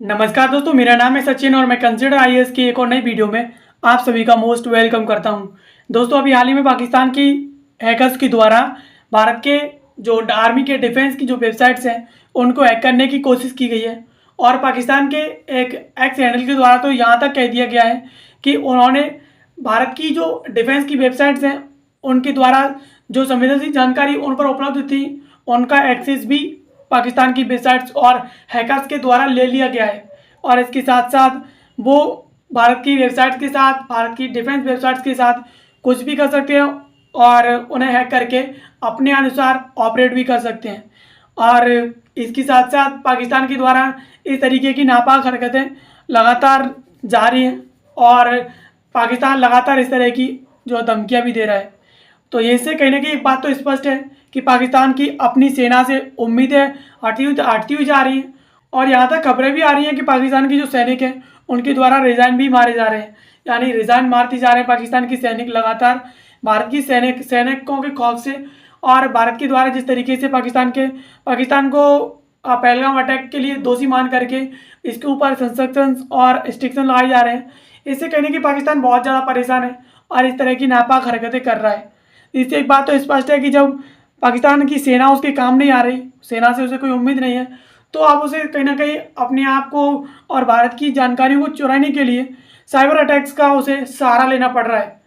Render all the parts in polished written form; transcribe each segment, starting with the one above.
नमस्कार दोस्तों, मेरा नाम है सचिन और मैं कंसिडर आईएएस की एक और नई वीडियो में आप सभी का मोस्ट वेलकम करता हूं। दोस्तों, अभी हाल ही में पाकिस्तान की हैकर्स के द्वारा भारत के जो आर्मी के डिफेंस की जो वेबसाइट्स हैं उनको हैक करने की कोशिश की गई है। और पाकिस्तान के एक एक्स हैंडल के द्वारा तो यहाँ तक कह दिया गया है कि उन्होंने भारत की जो डिफेंस की वेबसाइट्स हैं उनके द्वारा जो संवेदनशील जानकारी उन पर उपलब्ध थी उनका एक्सेस भी पाकिस्तान की वेबसाइट्स और हैकर्स के द्वारा ले लिया गया है। और इसके साथ साथ वो भारत की वेबसाइट्स के साथ, भारत की डिफेंस वेबसाइट्स के साथ कुछ भी कर सकते हैं और उन्हें हैक करके अपने अनुसार ऑपरेट भी कर सकते हैं। और इसके साथ साथ पाकिस्तान के द्वारा इस तरीके की नापाक हरकतें लगातार जारी हैं और पाकिस्तान लगातार इस तरह की जो धमकियाँ भी दे रहा है। तो ये इससे कहीं ना कहीं एक बात तो स्पष्ट है कि पाकिस्तान की अपनी सेना से उम्मीदें हटती हुई जा रही हैं। और यहाँ तक खबरें भी आ रही हैं कि पाकिस्तान के जो सैनिक हैं उनके द्वारा रिज़ाइन भी मारे जा रहे हैं, यानी रिज़ाइन मारती जा रहे हैं पाकिस्तान की सैनिक लगातार भारत की सैनिकों के खौफ से। और भारत के द्वारा जिस तरीके से पाकिस्तान को पहलगाम अटैक के लिए दोषी मान करके इसके ऊपर संसैक्शंस और रिस्ट्रिक्शन लगाए जा रहे हैं, इससे कहने कि पाकिस्तान बहुत ज़्यादा परेशान है और इस तरह की नापाक हरकतें कर रहा है। इससे एक बात तो स्पष्ट है कि जब पाकिस्तान की सेना उसके काम नहीं आ रही, सेना से उसे कोई उम्मीद नहीं है, तो अब उसे कहीं ना कहीं अपने आप को और भारत की जानकारियों को चुराने के लिए साइबर अटैक्स का उसे सहारा लेना पड़ रहा है।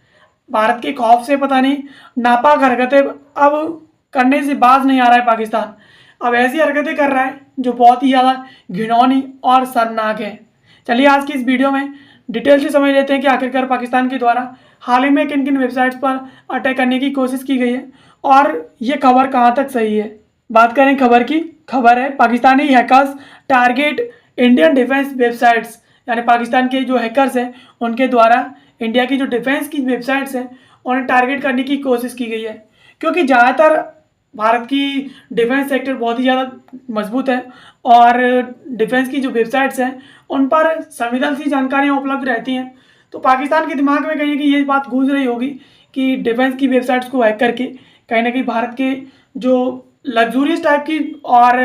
भारत के खौफ से पता नहीं नापाक हरकतें अब करने से बाज नहीं आ रहा है पाकिस्तान। अब ऐसी हरकतें कर रहा है जो बहुत ही ज़्यादा घिनौनी और शर्मनाक है। चलिए आज की इस वीडियो में डिटेल से समझ लेते हैं कि आखिरकार पाकिस्तान के द्वारा हाल ही में किन किन वेबसाइट्स पर अटैक करने की कोशिश की गई है और ये खबर कहाँ तक सही है। बात करें खबर की, खबर है Pakistani hackers target Indian defence websites, यानी पाकिस्तान के जो हैकर्स हैं उनके द्वारा इंडिया की जो डिफेंस की वेबसाइट्स हैं उन्हें टारगेट करने की कोशिश की गई है। क्योंकि ज़्यादातर भारत की डिफेंस सेक्टर बहुत ही ज़्यादा मजबूत है और डिफेंस की जो वेबसाइट्स हैं उन पर संवेदनशील जानकारियाँ उपलब्ध रहती हैं। तो पाकिस्तान के दिमाग में कहीं कि ये बात गूंज रही होगी कि डिफेंस की वेबसाइट्स को हैक करके कहीं ना कहीं भारत के जो लग्जूरियस टाइप की और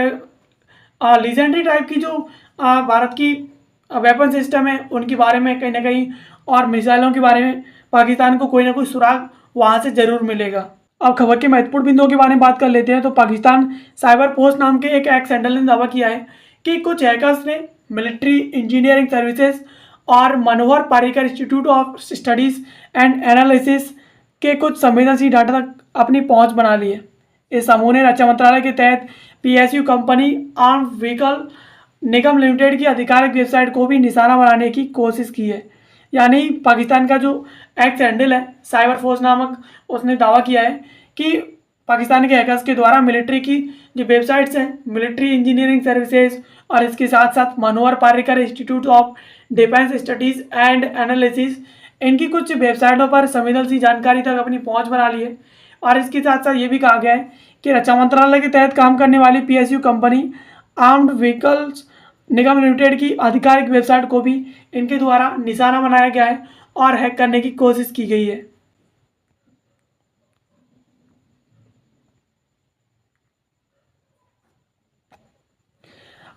लीजेंडरी टाइप की जो भारत की वेपन सिस्टम है उनके बारे में कहीं ना कहीं और मिसाइलों के बारे में पाकिस्तान को कोई ना कोई सुराग वहाँ से ज़रूर मिलेगा। अब खबर के महत्वपूर्ण बिंदुओं के बारे में बात कर लेते हैं। तो पाकिस्तान साइबर पोस्ट नाम के एक एक्स हैंडल ने दावा किया है कि कुछ हैकर्स ने मिलिट्री इंजीनियरिंग सर्विसेज और Manohar Parrikar Institute of Studies and Analysis के कुछ संवेदनशील डाटा तक अपनी पहुंच बना ली है। इस समूह ने रक्षा मंत्रालय के तहत पीएसयू कंपनी आर्म्ड व्हीकल निगम लिमिटेड की आधिकारिक वेबसाइट को भी निशाना बनाने की कोशिश की है। यानी पाकिस्तान का जो एक्स हैंडल है साइबर फोर्स नामक, उसने दावा किया है कि पाकिस्तान के हैकर्स के द्वारा मिलिट्री की जो वेबसाइट्स हैं, मिलिट्री इंजीनियरिंग सर्विसेज और इसके साथ साथ Manohar Parrikar Institute of Defence Studies and Analysis, इनकी कुछ वेबसाइटों पर संवेदनशील जानकारी तक अपनी पहुंच बना ली है। और इसके साथ साथ ये भी कहा गया है कि रक्षा मंत्रालय के तहत काम करने वाली पीएसयू कंपनी आर्म्ड व्हीकल्स निगम लिमिटेड की आधिकारिक वेबसाइट को भी इनके द्वारा निशाना बनाया गया है और हैक करने की कोशिश की गई है।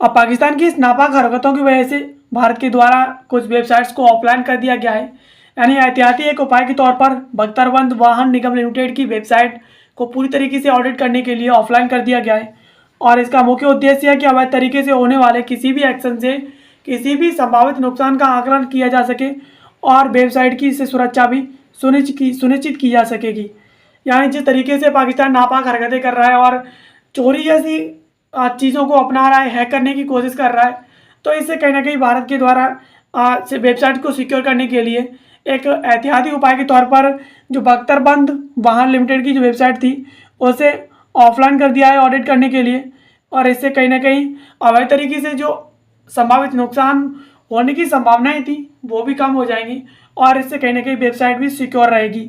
अब पाकिस्तान की इस नापाक हरकतों की वजह से भारत के द्वारा कुछ वेबसाइट्स को ऑफलाइन कर दिया गया है। यानी एहतियाती एक उपाय के तौर पर बख्तरबंद वाहन निगम लिमिटेड की वेबसाइट को पूरी तरीके से ऑडिट करने के लिए ऑफलाइन कर दिया गया है। और इसका मुख्य उद्देश्य है कि अवैध तरीके से होने वाले किसी भी एक्शन से किसी भी संभावित नुकसान का आकलन किया जा सके और वेबसाइट की इससे सुरक्षा भी सुनिश्चित की जा सकेगी। यानी जिस तरीके से पाकिस्तान नापाक हरकतें कर रहा है और चोरी जैसी चीज़ों को अपना रहा है, हैक करने की कोशिश कर रहा है, तो इससे कहीं ना कहीं भारत के द्वारा वेबसाइट को सिक्योर करने के लिए एक एहतियाती उपाय के तौर पर जो बख्तरबंद वाहन लिमिटेड की जो वेबसाइट थी उसे ऑफलाइन कर दिया है ऑडिट करने के लिए। और इससे कहीं ना कहीं अवैध तरीके से जो संभावित नुकसान होने की संभावनाएं थी वो भी कम हो जाएंगी और इससे कहीं ना कहीं वेबसाइट भी सिक्योर रहेगी।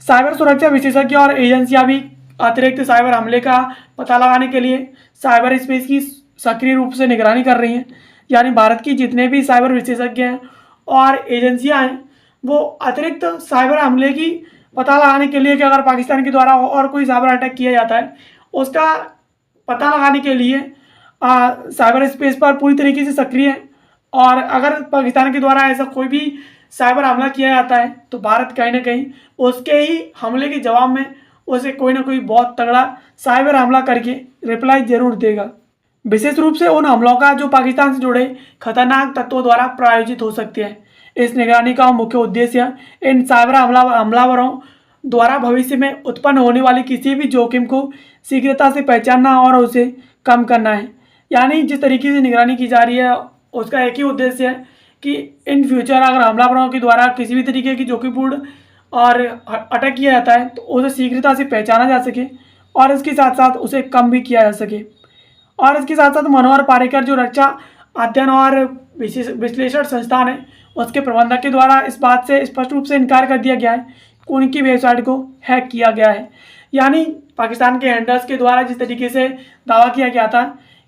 साइबर सुरक्षा विशेषज्ञ और एजेंसियां भी अतिरिक्त साइबर हमले का पता लगाने के लिए साइबर स्पेस की सक्रिय रूप से निगरानी कर रही हैं। यानी भारत की जितने भी साइबर विशेषज्ञ हैं और एजेंसियां हैं वो अतिरिक्त साइबर हमले की पता लगाने के लिए कि अगर पाकिस्तान के द्वारा और कोई साइबर अटैक किया जाता है उसका पता लगाने के लिए साइबर स्पेस पर पूरी तरीके से सक्रिय है और अगर पाकिस्तान के द्वारा ऐसा कोई भी साइबर हमला किया जाता है तो भारत कहीं ना कहीं उसके ही हमले के जवाब में उसे कोई ना कोई बहुत तगड़ा साइबर हमला करके रिप्लाई जरूर देगा। विशेष रूप से उन हमलों का जो पाकिस्तान से जुड़े खतरनाक तत्वों द्वारा प्रायोजित हो सकते हैं। इस निगरानी का मुख्य उद्देश्य इन साइबर हमलावरों द्वारा भविष्य में उत्पन्न होने वाली किसी भी जोखिम को शीघ्रता से पहचानना और उसे कम करना है। यानी जिस तरीके से निगरानी की जा रही है उसका एक ही उद्देश्य है कि इन फ्यूचर अगर हमलावरों के द्वारा किसी भी तरीके की जोखिमपूर्ण और अटैक किया जाता है तो उसे शीघ्रता से पहचाना जा सके और इसके साथ साथ उसे कम भी किया जा सके। और इसके साथ साथ मनोहर पारिकर जो रक्षा अध्ययन और विश्लेषण संस्थान है उसके प्रबंधक के द्वारा इस बात से स्पष्ट रूप से इनकार कर दिया गया है कि उनकी वेबसाइट को हैक किया गया है। यानी पाकिस्तान के हैंडलर्स के द्वारा जिस तरीके से दावा किया गया था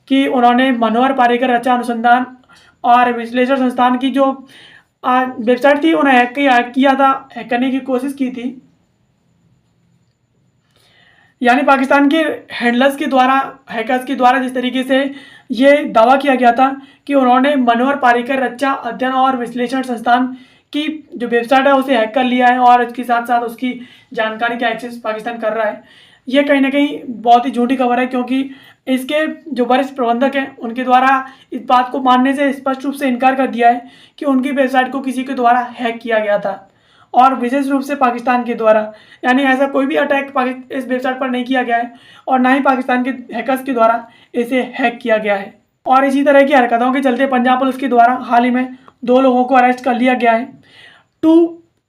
कि उन्होंने मनोहर पारिकर रक्षा अनुसंधान और विश्लेषण संस्थान की जो वेबसाइट थी उन्हें हैक किया था, हैक करने की कोशिश की थी। यानी पाकिस्तान के हैंडलर्स के द्वारा हैकर्स के द्वारा जिस तरीके से ये दावा किया गया था कि उन्होंने मनोहर पारिकर रक्षा अध्ययन और विश्लेषण संस्थान की जो वेबसाइट है उसे हैक कर लिया है और इसके साथ साथ उसकी जानकारी का एक्सेस पाकिस्तान कर रहा है, ये कहीं ना कहीं बहुत ही झूठी खबर है। क्योंकि इसके जो वरिष्ठ प्रबंधक हैं उनके द्वारा इस बात को मानने से स्पष्ट रूप से इनकार कर दिया है कि उनकी वेबसाइट को किसी के द्वारा हैक किया गया था और विशेष रूप से पाकिस्तान के द्वारा। यानी ऐसा कोई भी अटैक इस वेबसाइट पर नहीं किया गया है और ना ही पाकिस्तान के हैकर्स के द्वारा इसे हैक किया गया है। और इसी तरह की हरकतों के चलते पंजाब पुलिस के द्वारा हाल ही में 2 लोगों को अरेस्ट कर लिया गया है। 2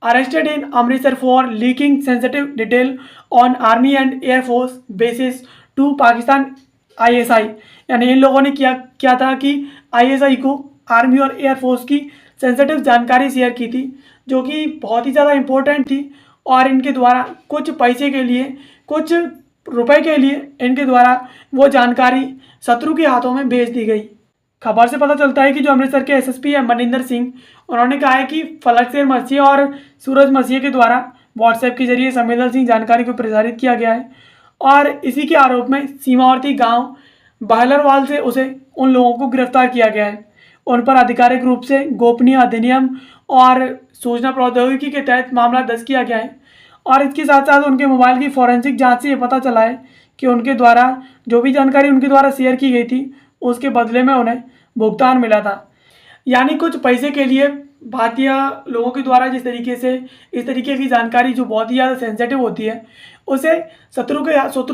arrested in Amritsar for leaking sensitive detail on army and air force bases to Pakistan ISI। यानी इन लोगों ने किया था कि ISI को आर्मी और एयरफोर्स की सेंसिटिव जानकारी शेयर की थी जो कि बहुत ही ज़्यादा इम्पोर्टेंट थी और इनके द्वारा कुछ पैसे के लिए, कुछ रुपए के लिए इनके द्वारा वो जानकारी शत्रु के हाथों में भेज दी गई। खबर से पता चलता है कि जो अमृतसर के SSP है मनिंदर सिंह, उन्होंने कहा है कि फलकशेर मसीह और सूरज मसीह के द्वारा व्हाट्सएप के जरिए संवेदनशील जानकारी को प्रसारित किया गया है और इसी के आरोप में सीमावर्ती गांव बहलरवाल से उन लोगों को गिरफ्तार किया गया है। उन पर आधिकारिक रूप से गोपनीय अधिनियम और सूचना प्रौद्योगिकी के तहत मामला दर्ज किया गया है और इसके साथ साथ उनके मोबाइल की फॉरेंसिक जांच से ये पता चला है कि उनके द्वारा जो भी जानकारी उनके द्वारा शेयर की गई थी उसके बदले में उन्हें भुगतान मिला था। यानी कुछ पैसे के लिए भारतीय लोगों के द्वारा जिस तरीके से इस तरीके की जानकारी जो बहुत ही ज़्यादा सेंसिटिव होती है उसे शत्रु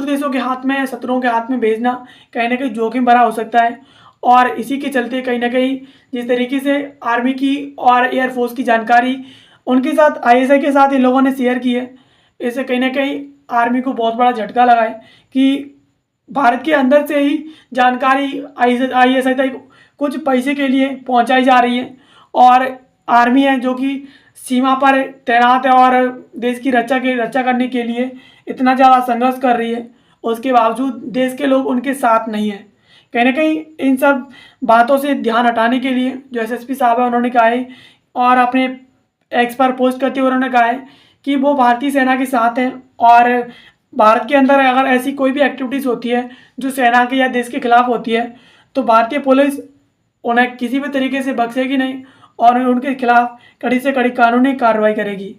देशों के हाथ में, शत्रुओं के हाथ में भेजना कहीं ना कहीं जोखिम भरा हो सकता है। और इसी के चलते कहीं ना कहीं जिस तरीके से आर्मी की और एयरफोर्स की जानकारी उनके साथ ISI के साथ इन लोगों ने शेयर की है, इससे कहीं ना कहीं आर्मी को बहुत बड़ा झटका लगा है कि भारत के अंदर से ही जानकारी ISI तक कुछ पैसे के लिए पहुंचाई जा रही है और आर्मी है जो कि सीमा पर तैनात है और देश की रक्षा करने के लिए इतना ज़्यादा संघर्ष कर रही है, उसके बावजूद देश के लोग उनके साथ नहीं है। कहीं ना कहीं इन सब बातों से ध्यान हटाने के लिए जो SSP साहब है उन्होंने कहा है और अपने एक्स पर पोस्ट करते हुए उन्होंने कहा है कि वो भारतीय सेना के साथ हैं और भारत के अंदर अगर ऐसी कोई भी एक्टिविटीज़ होती है जो सेना के या देश के खिलाफ होती है तो भारतीय पुलिस उन्हें किसी भी तरीके से बख्शेगी नहीं और उनके खिलाफ कड़ी से कड़ी कानूनी कार्रवाई करेगी।